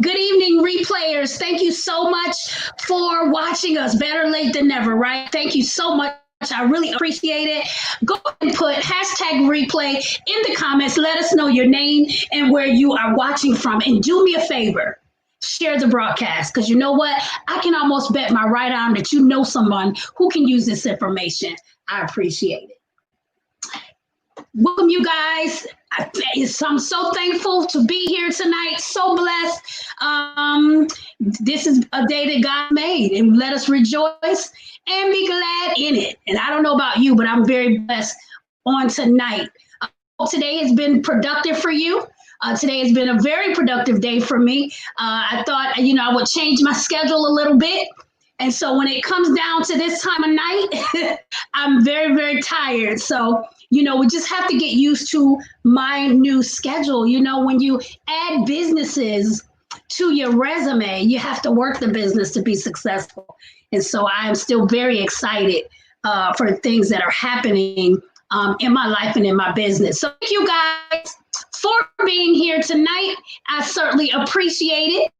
Good evening, replayers. Thank you so much for watching us. Better late than never, right? Thank you so much. I really appreciate it. Go and put hashtag replay in the comments. Let us know your name and where you are watching from. And do me a favor, share the broadcast, because you know what? I can almost bet my right arm that you know someone who can use this information. I appreciate it. Welcome, you guys. I'm so thankful to be here tonight. So blessed. This is a day that God made, and let us rejoice and be glad in it. And I don't know about you, but I'm very blessed on tonight. Today has been productive for you. Today has been a very productive day for me. I thought, I would change my schedule a little bit. And so when it comes down to this time of night, I'm very, very tired. So, we just have to get used to my new schedule. When you add businesses to your resume, you have to work the business to be successful. And so I am still very excited for things that are happening in my life and in my business. So thank you guys for being here tonight. I certainly appreciate it.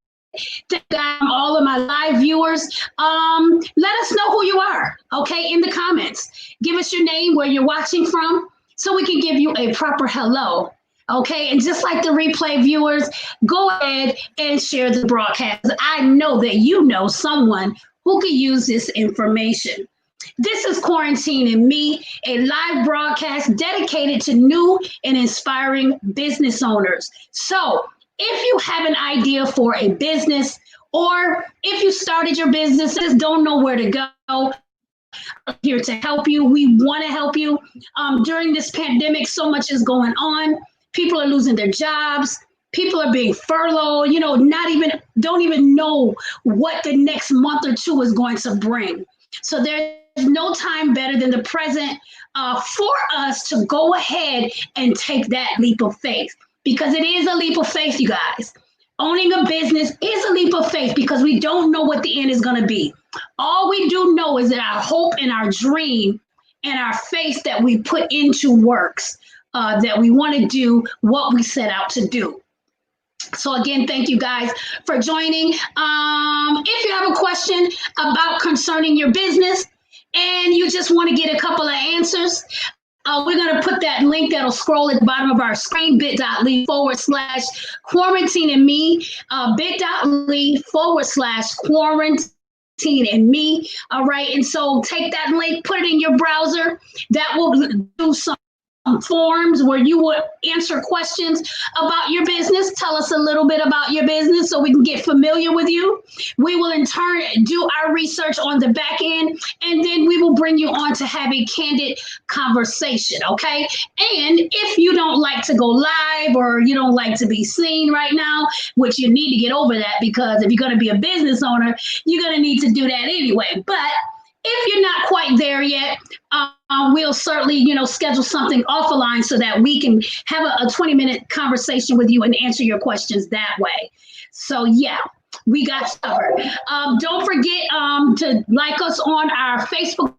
Thank God, all of my live viewers. Let us know who you are, okay, in the comments. Give us your name, where you're watching from, so we can give you a proper hello, okay? And just like the replay viewers, go ahead and share the broadcast. I know that you know someone who could use this information. This is Quarantine and Me, a live broadcast dedicated to new and inspiring business owners. So, if you have an idea for a business, or if you started your business and just don't know where to go, I'm here to help you. We want to help you. During this pandemic, so much is going on. People are losing their jobs. People are being furloughed. Don't even know what the next month or two is going to bring. So there's no time better than the present for us to go ahead and take that leap of faith. Because it is a leap of faith, you guys. Owning a business is a leap of faith because we don't know what the end is going to be. All we do know is that our hope and our dream and our faith that we put into works, that we want to do what we set out to do. So again, thank you guys for joining. If you have a question about concerning your business and you just want to get a couple of answers, we're going to put that link that'll scroll at the bottom of our screen, bit.ly/quarantine and me, bit.ly/quarantine and me. All right. And so take that link, put it in your browser. That will do some forms where you would answer questions about your business. Tell us a little bit about your business so we can get familiar with you. We will in turn do our research on the back end, and then we will bring you on to have a candid conversation, okay? And if you don't like to go live or you don't like to be seen right now, which you need to get over that, because if you're going to be a business owner, you're going to need to do that anyway. But if you're not quite there yet, we'll certainly, schedule something off the line so that we can have a 20-minute conversation with you and answer your questions that way. So, yeah, we got covered. Don't forget to like us on our Facebook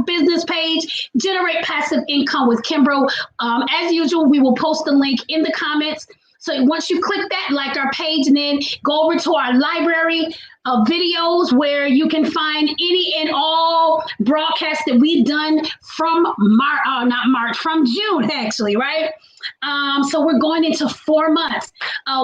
business page, Generate Passive Income with Kimbro. As usual, we will post the link in the comments. So once you click that, like our page, and then go over to our library of videos where you can find any and all broadcasts that we've done from from June, actually, right? So we're going into 4 months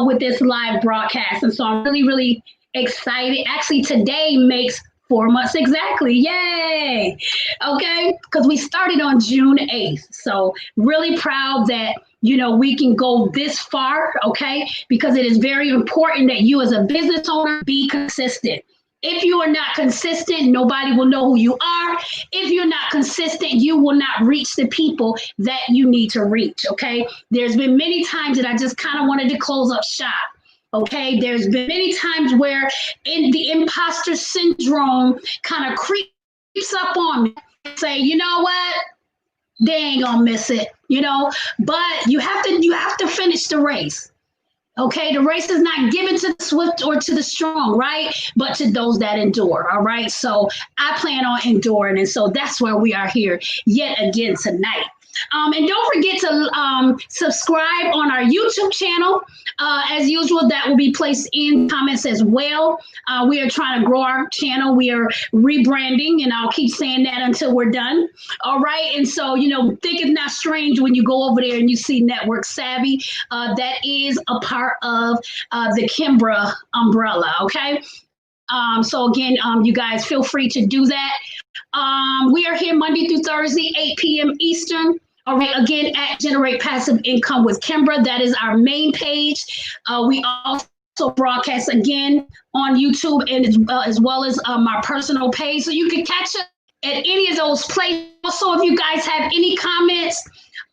with this live broadcast. And so I'm really, really excited. Actually, today makes 4 months exactly. Yay. Okay. Because we started on June 8th. So really proud that, we can go this far. Okay. Because it is very important that you as a business owner be consistent. If you are not consistent, nobody will know who you are. If you're not consistent, you will not reach the people that you need to reach. Okay. There's been many times that I just kind of wanted to close up shop. Okay, there's been many times where the imposter syndrome kind of creeps up on me and say, you know what, they ain't gonna miss it, but you have to finish the race. Okay, the race is not given to the swift or to the strong, right? But to those that endure, all right? So I plan on enduring, and so that's why we are here yet again tonight. And don't forget to subscribe on our YouTube channel. As usual, that will be placed in comments as well. We are trying to grow our channel. We are rebranding, and I'll keep saying that until we're done. All right. And so, think it's not strange when you go over there and you see Network Savvy. That is a part of the Kimbra umbrella. Okay. So again, you guys feel free to do that. We are here Monday through Thursday, 8 p.m. Eastern. All right, again, at Generate Passive Income with Kimbra. That is our main page. We also broadcast again on YouTube and as well as my personal page. So you can catch us at any of those places. Also, if you guys have any comments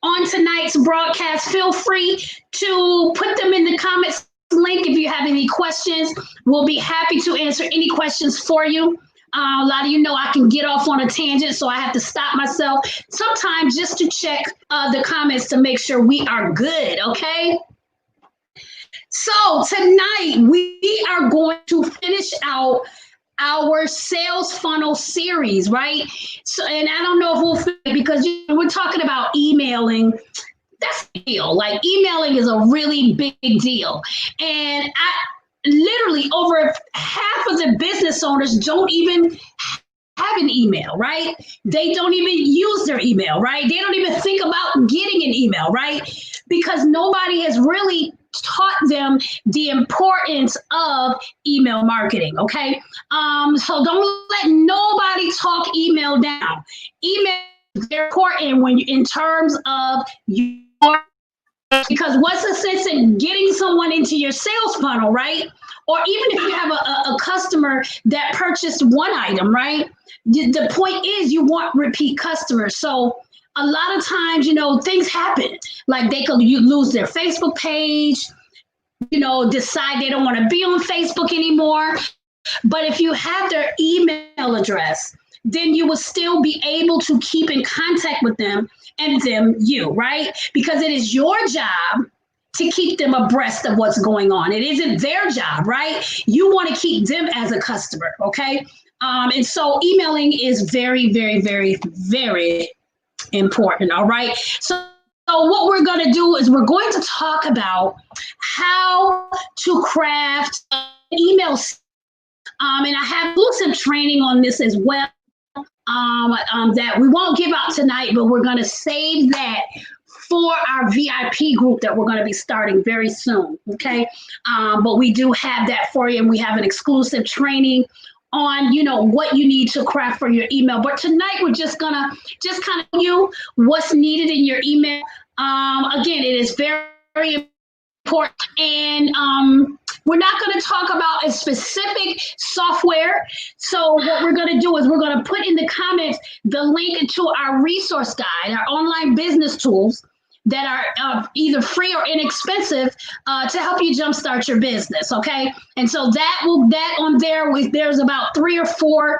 on tonight's broadcast, feel free to put them in the comments link. If you have any questions, we'll be happy to answer any questions for you. A lot of you know I can get off on a tangent, so I have to stop myself sometimes just to check the comments to make sure we are good, okay? So tonight we are going to finish out our sales funnel series, right? So, and I don't know if we'll finish because we're talking about emailing. That's a deal. Like emailing is a really big deal. And literally over half of the business owners don't even have an email, right? They don't even use their email, right? They don't even think about getting an email, right? Because nobody has really taught them the importance of email marketing, okay? So don't let nobody talk email down. Email is very important when in terms of your, because what's the sense in getting someone into your sales funnel, right? Or even if you have a customer that purchased one item, right? The point is you want repeat customers. So a lot of times, things happen. Like you lose their Facebook page, decide they don't want to be on Facebook anymore. But if you have their email address, then you will still be able to keep in contact with them and you, right? Because it is your job to keep them abreast of what's going on. It isn't their job, right? You want to keep them as a customer, okay? And so emailing is very, very, very, very important, all right? So what we're going to do is we're going to talk about how to craft email. And I have some training on this as well. That we won't give out tonight, but we're going to save that for our VIP group that we're going to be starting very soon, okay? But we do have that for you, and we have an exclusive training on, what you need to craft for your email. But tonight we're just going to kind of you what's needed in your email. Again, it is very, very important, and we're not going to talk about a specific software. So what we're going to do is we're going to put in the comments the link to our resource guide, our online business tools that are either free or inexpensive to help you jumpstart your business, okay? And so there's about 3 or 4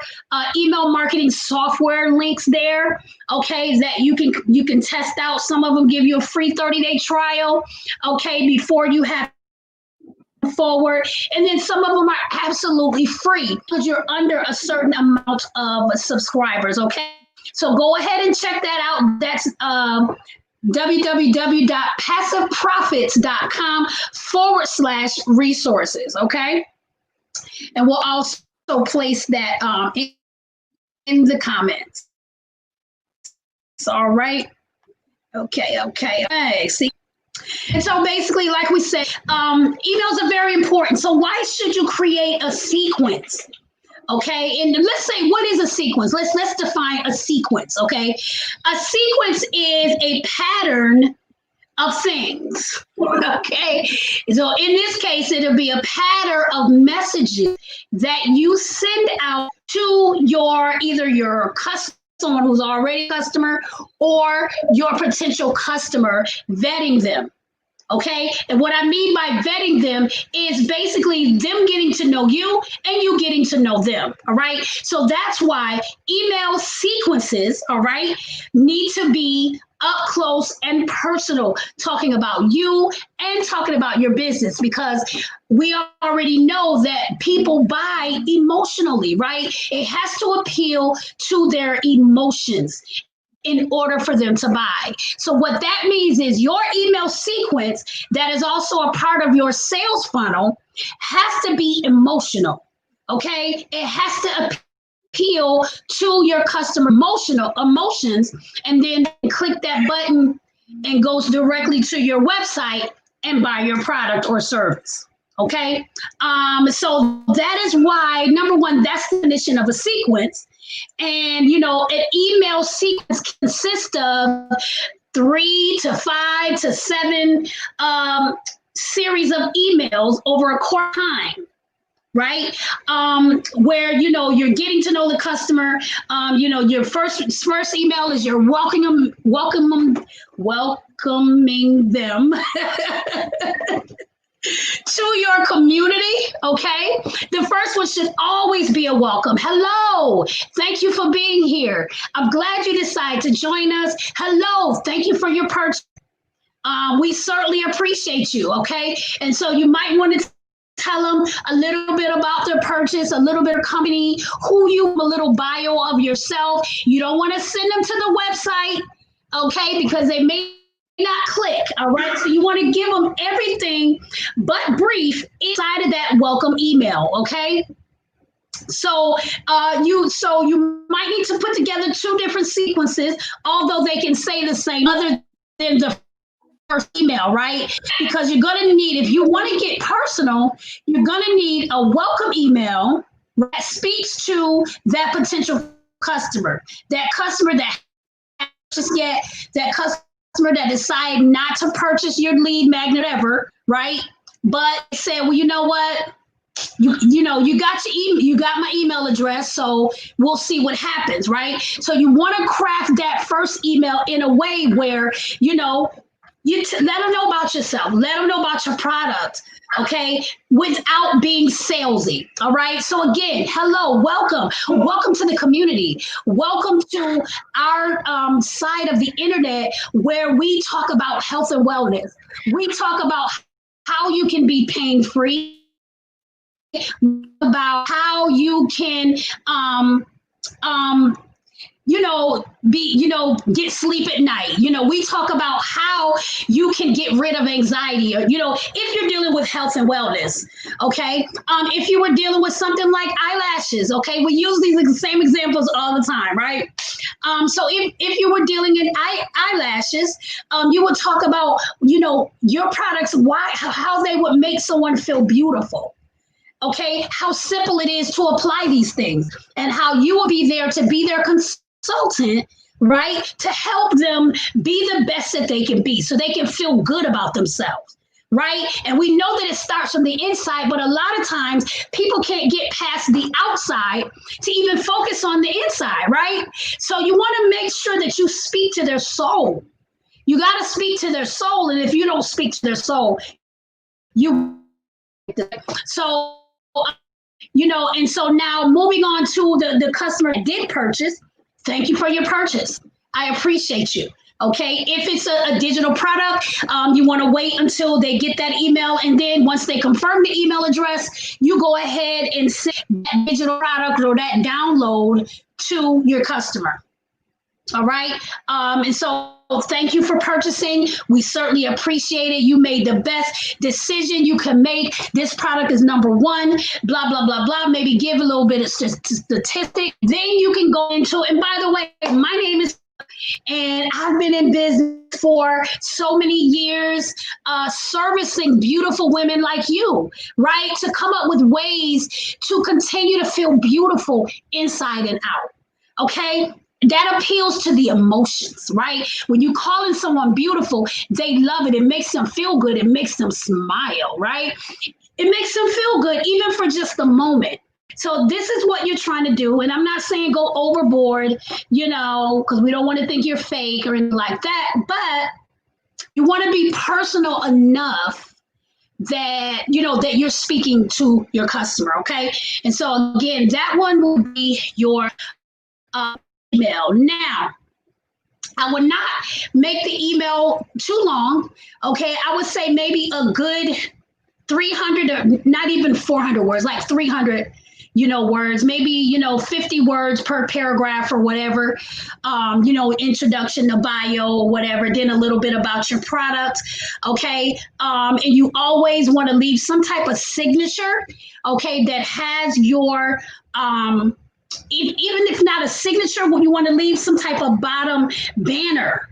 email marketing software links there, okay, that you can test out. Some of them give you a free 30-day trial, okay, before you have forward, and then some of them are absolutely free because you're under a certain amount of subscribers, okay? So go ahead and check that out. That's www.passiveprofits.com/resources, okay? And we'll also place that in the comments. All right. Okay. See. And so basically, like we said, emails are very important. So why should you create a sequence? Okay, and let's say, what is a sequence? Let's define a sequence, okay? A sequence is a pattern of things, okay? So in this case, it'll be a pattern of messages that you send out to either your customer, someone who's already a customer, or your potential customer, vetting them. Okay. And what I mean by vetting them is basically them getting to know you and you getting to know them. All right. So that's why email sequences, all right, need to be up close and personal, talking about you and talking about your business, because we already know that people buy emotionally, right? It has to appeal to their emotions. in order for them to buy. So what that means is your email sequence that is also a part of your sales funnel has to be emotional. Okay? It has to appeal to your customer emotions, and then click that button and goes directly to your website and buy your product or service. Okay, so that is why, number one, that's the definition of a sequence. And an email sequence consists of 3 to 5 to 7 series of emails over a course of time, right? Where you're getting to know the customer. Your first email is you're welcoming them to your community. Okay, the first one should always be a welcome. Hello, thank you for being here. I'm glad you decided to join us. Hello, thank you for your purchase. We certainly appreciate you. Okay, and so you might want to tell them a little bit about their purchase, a little bit of company, a little bio of yourself. You don't want to send them to the website, okay, because they may not click. All right, so you want to give them everything but brief inside of that welcome email. Okay, so you might need to put together 2 different sequences, although they can say the same, other than the first email, right? Because you're going to need, if you want to get personal, you're going to need a welcome email that speaks to that potential customer, that customer that hasn't purchased yet, that customer that decided not to purchase your lead magnet ever, right? But said, well, you know what? You got my email address, so we'll see what happens, right? So you want to craft that first email in a way where let them know about yourself, let them know about your product, okay, without being salesy. All right, so again, hello, welcome to the community, welcome to our side of the internet where we talk about health and wellness. We talk about how you can be pain free, about how you can get sleep at night. We talk about how you can get rid of anxiety, or, if you're dealing with health and wellness, okay? If you were dealing with something like eyelashes, okay? We use these same examples all the time, right? So if you were dealing in eyelashes, you would talk about, your products, how they would make someone feel beautiful. Okay, how simple it is to apply these things, and how you will be there to be their consultant, right? To help them be the best that they can be so they can feel good about themselves, right? And we know that it starts from the inside, but a lot of times people can't get past the outside to even focus on the inside, right? So you want to make sure that you speak to their soul. You got to speak to their soul. And if you don't speak to their soul, and so now moving on to the customer that did purchase, thank you for your purchase. I appreciate you. Okay, if it's a digital product, you want to wait until they get that email, and then once they confirm the email address, you go ahead and send that digital product or that download to your customer. All right, and so thank you for purchasing. We certainly appreciate it. You made the best decision you can make. This product is number 1, blah, blah, blah, blah. Maybe give a little bit of statistic. Then you can go into, and by the way, my name is, and I've been in business for so many years, servicing beautiful women like you, right? To come up with ways to continue to feel beautiful inside and out. Okay? That appeals to the emotions, right? When you calling someone beautiful, they love it. It makes them feel good. It makes them smile, right? It makes them feel good, even for just a moment. So this is what you're trying to do. And I'm not saying go overboard, because we don't want to think you're fake or anything like that. But you want to be personal enough that, that you're speaking to your customer, okay? And so again, that one will be your email. Now, I would not make the email too long. Okay, I would say maybe a good 300, or not even 400 words, like 300. words, maybe, 50 words per paragraph or whatever, introduction to bio or whatever, then a little bit about your product. Okay. And you always want to leave some type of signature, okay, that has your, even if not a signature, when you want to leave some type of bottom banner,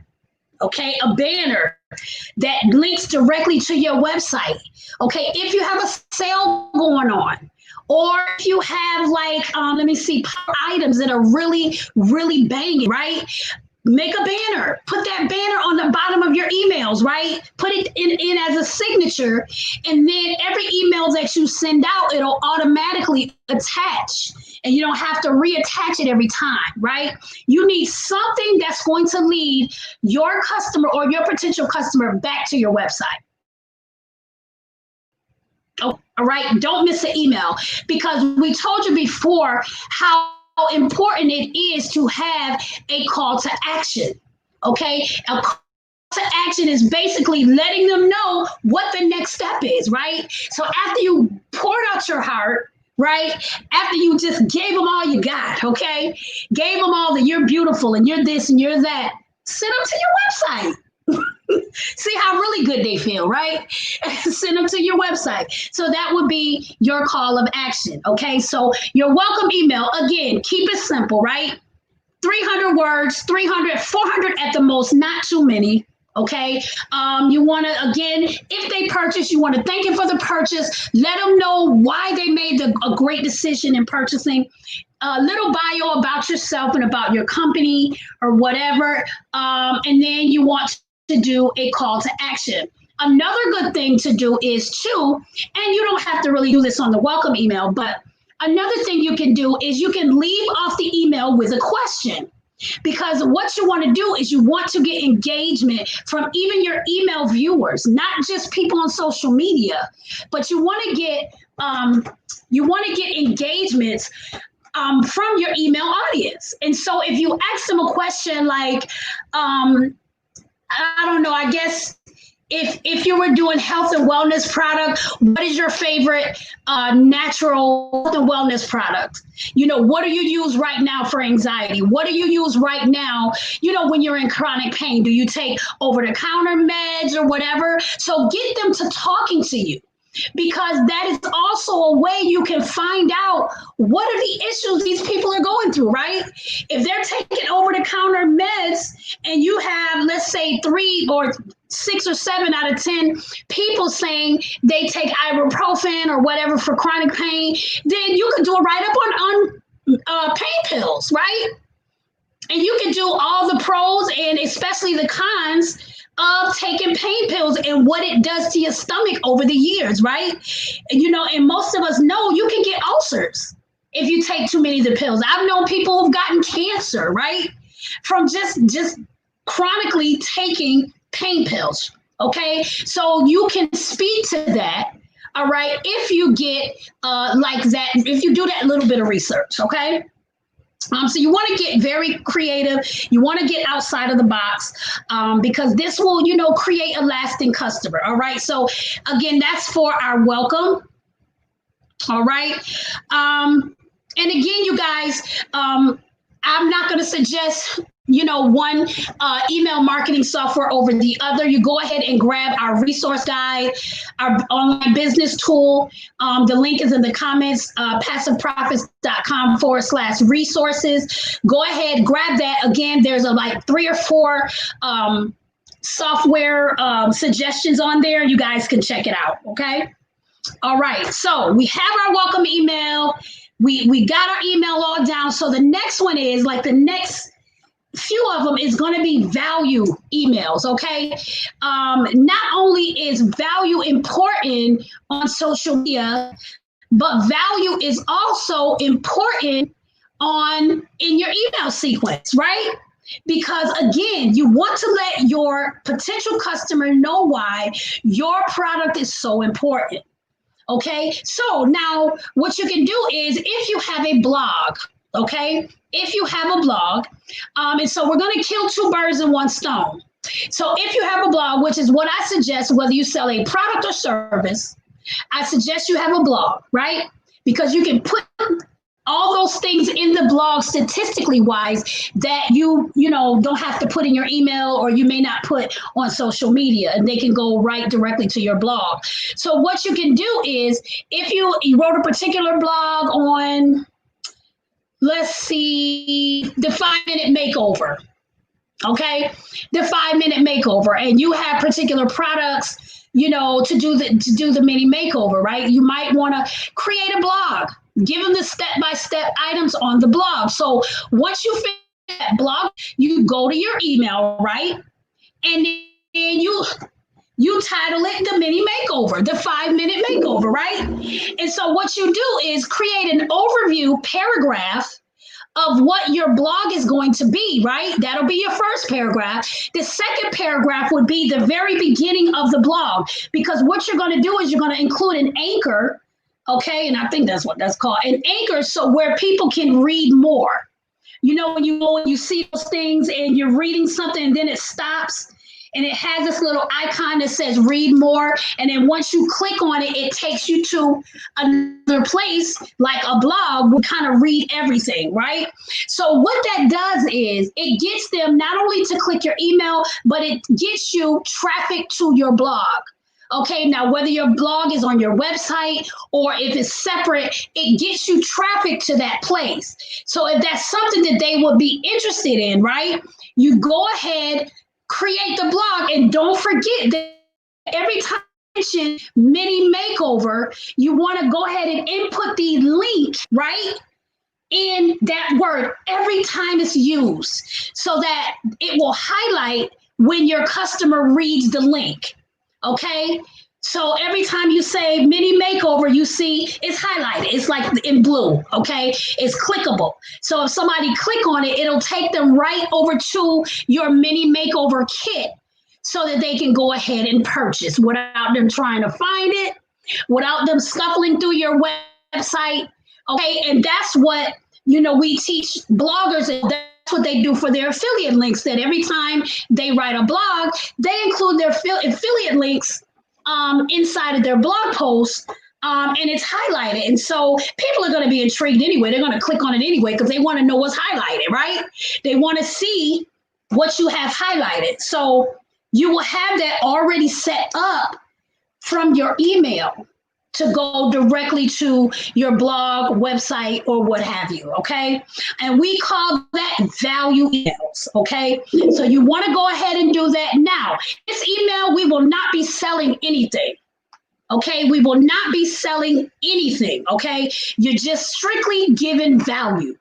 okay, a banner that links directly to your website. Okay, if you have a sale going on, or if you have like, let me see, items that are really, really banging, right? Make a banner, put that banner on the bottom of your emails, right? Put it in as a signature. And then every email that you send out, it'll automatically attach, and you don't have to reattach it every time, right? You need something that's going to lead your customer or your potential customer back to your website. Oh, all right. Don't miss an email, because we told you before how important it is to have a call to action. Okay. A call to action is basically letting them know what the next step is, right? So after you poured out your heart, right? After you just gave them all you got, okay? Gave them all that you're beautiful and you're this and you're that, send them to your website. See how really good they feel, right? Send them to your website. So that would be your call of action. Okay. So your welcome email, again, keep it simple, right? 300 words, 300, 400 at the most, not too many. Okay. You want to, again, if they purchase, you want to thank them for the purchase. Let them know why they made a great decision in purchasing. A little bio about yourself and about your company or whatever. And then you want to do a call to action. Another good thing to do is too, and you don't have to really do this on the welcome email, but another thing you can do is you can leave off the email with a question. Because what you want to do is you want to get engagement from even your email viewers, not just people on social media, but you want to get engagements from your email audience. And so if you ask them a question like, I don't know, I guess if you were doing health and wellness product, what is your favorite natural health and wellness product? What do you use right now for anxiety? What do you use right now, when you're in chronic pain? Do you take over-the-counter meds or whatever? So get them to talking to you, because that is also a way you can find out what are the issues these people are going through, right? If they're taking over-the-counter meds and you have, let's say, 3 or 6 or 7 out of 10 people saying they take ibuprofen or whatever for chronic pain, then you could do a write-up on pain pills, right? And you can do all the pros and especially the cons of taking pain pills and what it does to your stomach over the years, right? And most of us know you can get ulcers if you take too many of the pills. I've known people who've gotten cancer, right? From just chronically taking pain pills, okay? So you can speak to that, all right, if you get like that, if you do that little bit of research, okay? So you want to get very creative. You want to get outside of the box because this will, create a lasting customer. All right. So again, that's for our welcome. All right. And again, you guys, I'm not going to suggest one email marketing software over the other. You go ahead and grab our resource guide, our online business tool. The link is in the comments, passiveprofits.com/resources. Go ahead, grab that. Again, there's like 3 or 4 software suggestions on there. You guys can check it out. Okay. All right. So we have our welcome email. We got our email all down. So the next one is like the next few of them is going to be value emails. Okay. Not only is value important on social media, but value is also important in your email sequence, right? Because again, you want to let your potential customer know why your product is so important. Okay. So now what you can do is if you have a blog, okay, if you have a blog, and so we're going to kill 2 birds in one stone. So if you have a blog, which is what I suggest, whether you sell a product or service, I suggest you have a blog, right? Because you can put all those things in the blog statistically wise that you know don't have to put in your email, or you may not put on social media, and they can go right directly to your blog. So what you can do is, if you wrote a particular blog on, let's see, the 5-minute makeover, okay, the 5-minute makeover, and you have particular products, you know, to do the mini makeover, right? You might want to create a blog, give them the step-by-step items on the blog. So once you finish that blog, you go to your email, right? And then you title it the mini makeover, the 5-minute makeover, right? And so what you do is create an overview paragraph of what your blog is going to be, right? That'll be your first paragraph. The second paragraph would be the very beginning of the blog, because what you're going to do is you're going to include an anchor, okay? And I think that's what that's called, an anchor, so where people can read more. You know, when you see those things and you're reading something and then it stops, and it has this little icon that says read more. And then once you click on it, it takes you to another place, like a blog would kind of read everything, right? So what that does is it gets them not only to click your email, but it gets you traffic to your blog. Okay, now whether your blog is on your website or if it's separate, it gets you traffic to that place. So if that's something that they would be interested in, right? You go ahead, create the blog, and don't forget that every time you mention mini makeover, you want to go ahead and input the link, right, in that word every time it's used, so that it will highlight when your customer reads the link. Okay, so every time you say mini makeover, you see it's highlighted. It's like in blue, okay? It's clickable. So if somebody click on it, it'll take them right over to your mini makeover kit, so that they can go ahead and purchase without them trying to find it, without them scuffling through your website, okay? And that's what, you know, we teach bloggers, and that's what they do for their affiliate links, that every time they write a blog, they include their affiliate links inside of their blog post, and it's highlighted. And so people are going to be intrigued anyway. They're going to click on it anyway because they want to know what's highlighted, right? They want to see what you have highlighted. So you will have that already set up from your email to go directly to your blog, website, or what have you, okay? And we call that value emails, okay? So you want to go ahead and do that now. This email, we will not be selling anything, okay? We will not be selling anything, okay? You're just strictly giving value.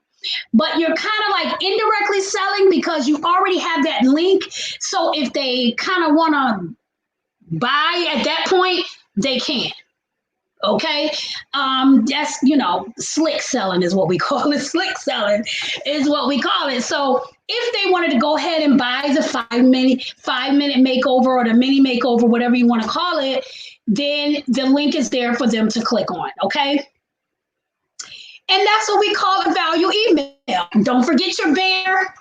But you're kind of like indirectly selling because you already have that link. So if they kind of want to buy at that point, they can. Okay, that's, you know, slick selling is what we call it. Slick selling is what we call it. So if they wanted to go ahead and buy the 5-minute makeover, or the mini makeover, whatever you want to call it, then the link is there for them to click on. Okay, and that's what we call a value email. Don't forget your banner.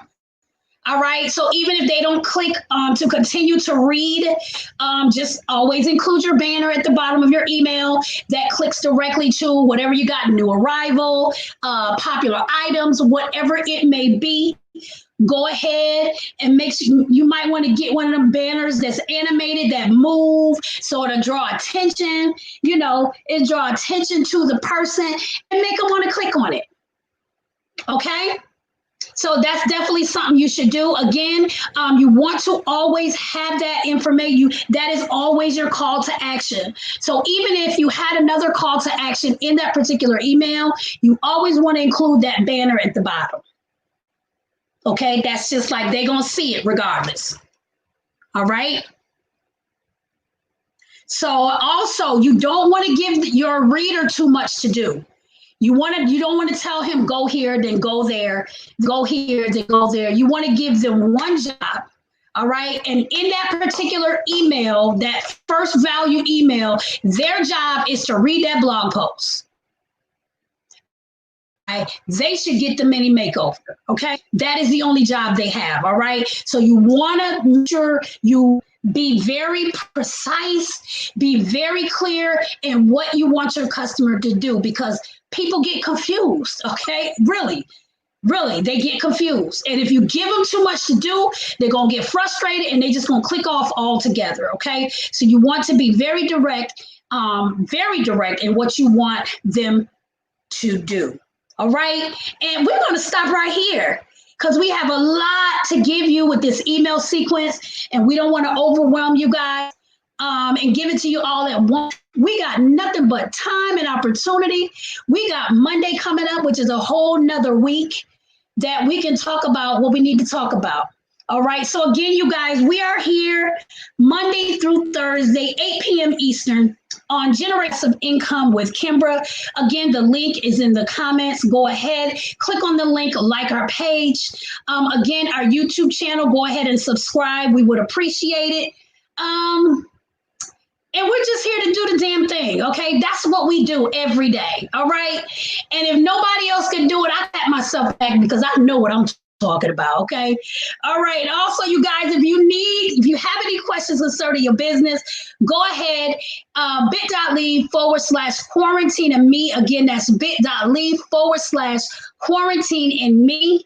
All right, so even if they don't click to continue to read, just always include your banner at the bottom of your email that clicks directly to whatever you got, new arrival, popular items, whatever it may be. Go ahead and make sure, you might want to get one of them banners that's animated, that move, so it'll draw attention, you know, it draw attention to the person and make them want to click on it. Okay? So that's definitely something you should do. Again, you want to always have that information. That is always your call to action. So even if you had another call to action in that particular email, you always want to include that banner at the bottom. Okay, that's just like they're going to see it regardless. All right. So also, you don't want to give your reader too much to do. You don't want to tell him go here, then go there, go here, then go there. You want to give them one job, all right? And in that particular email, that first value email, their job is to read that blog post. Right? They should get the mini makeover, okay? That is the only job they have, all right? So you want to make sure you Be very precise, be very clear in what you want your customer to do, because people get confused, okay? Really, they get confused. And if you give them too much to do, they're going to get frustrated and they just going to click off altogether, okay? So you want to be very direct in what you want them to do, all right? And we're going to stop right here because we have a lot to give you with this email sequence, and we don't want to overwhelm you guys and give it to you all at once. We got nothing but time and opportunity. We got Monday coming up, which is a whole nother week that we can talk about what we need to talk about. All right. So again, you guys, we are here Monday through Thursday, 8 p.m. Eastern on Generate Passive Income with Kimbra. Again, the link is in the comments. Go ahead, click on the link, like our page. Again, our YouTube channel, go ahead and subscribe. We would appreciate it. And we're just here to do the damn thing, okay? That's what we do every day, all right? And if nobody else can do it, I pat myself back because I know what I'm talking about, okay? All right. Also, you guys, if you have any questions concerning your business, go ahead, bit.ly/quarantine and me. Again, that's bit.ly/quarantine and me.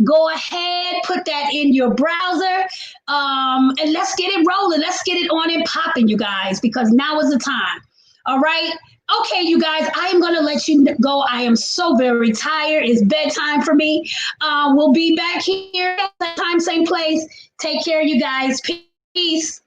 Go ahead, put that in your browser, and let's get it rolling. Let's get it on and popping, you guys, because now is the time. All right. Okay, you guys, I am going to let you go. I am so very tired. It's bedtime for me. We'll be back here, same time, same place. Take care, you guys. Peace.